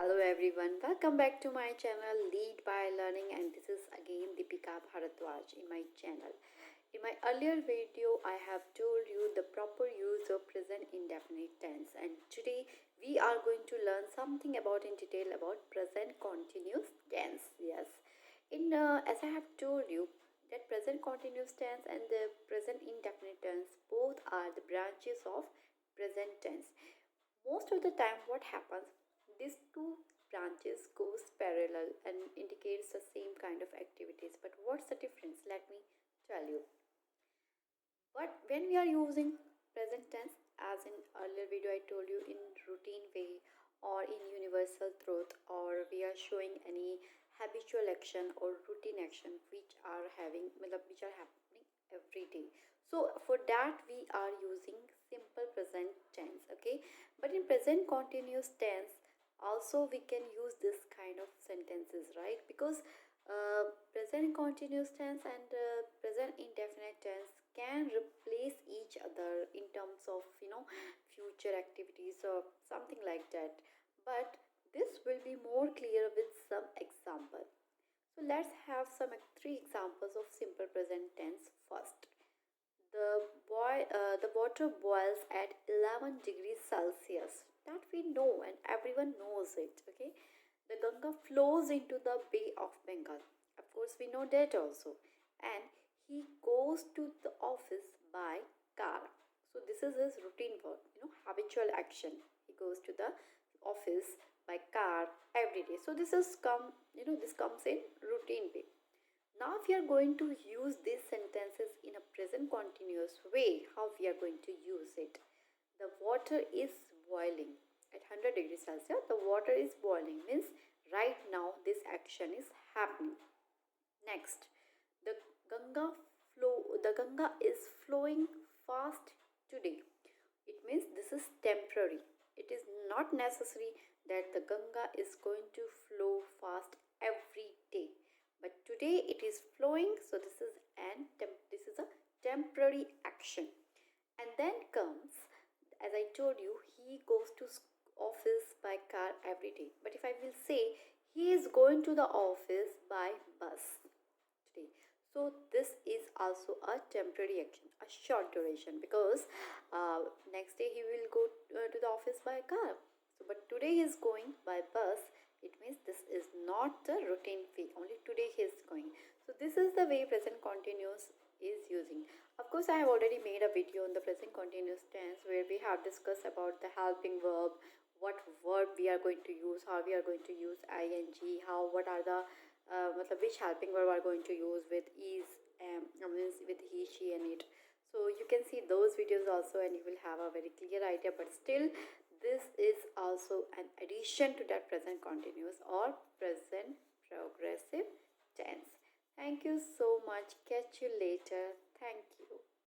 Hello everyone, welcome back to my channel Lead by Learning, and this is again Deepika Bharadwaj in my channel. In my earlier video, I have told you the proper use of present indefinite tense, and today we are going to learn something about in detail about present continuous tense. Yes, as I have told you that present continuous tense and the present indefinite tense both are the branches of present tense. Most of the time what happens, these two branches goes parallel and indicates the same kind of activities, but what's the difference? Let me tell you. But when we are using present tense, as in earlier video I told you, in routine way or in universal truth, or we are showing any habitual action or routine action which are happening every day, so for that we are using simple present tense. Okay, but in present continuous tense also we can use this kind of sentences, right? Because present continuous tense and present indefinite tense can replace each other in terms of future activities or something like that, but this will be more clear with some example. So let's have some three examples of simple present tense first. The water boils at 11 degrees Celsius. That we know and everyone knows it. Okay, the Ganga flows into the Bay of Bengal. Of course, we know that also. And he goes to the office by car. So this is his routine work, habitual action. He goes to the office by car every day. So this comes in routine way. Now we are going to use these sentences in a present continuous way. How we are going to use it? The water is boiling at 100 degrees Celsius. The water is boiling means right now this action is happening. Next, the Ganga is flowing fast today. It means this is temporary. It is not necessary that the Ganga is going to flow fast every day, but today it is flowing, so this is a temporary action. And then comes, as I told you, he goes to office by car every day, but if I will say he is going to the office by bus today, so this is also a temporary action, a short duration, because next day he will go to the office by car. So but today he is going by bus. It means this is not the routine way, only today he is going. So this is the way present continuous is using. Of course, I have already made a video on the present continuous tense where we have discussed about the helping verb, what verb we are going to use, how we are going to use ing, what are the which helping verb are going to use with is, means with he, she and it. So you can see those videos also and you will have a very clear idea, but still this is also an addition to that present continuous or present progressive tense. Thank you so much. Catch you later.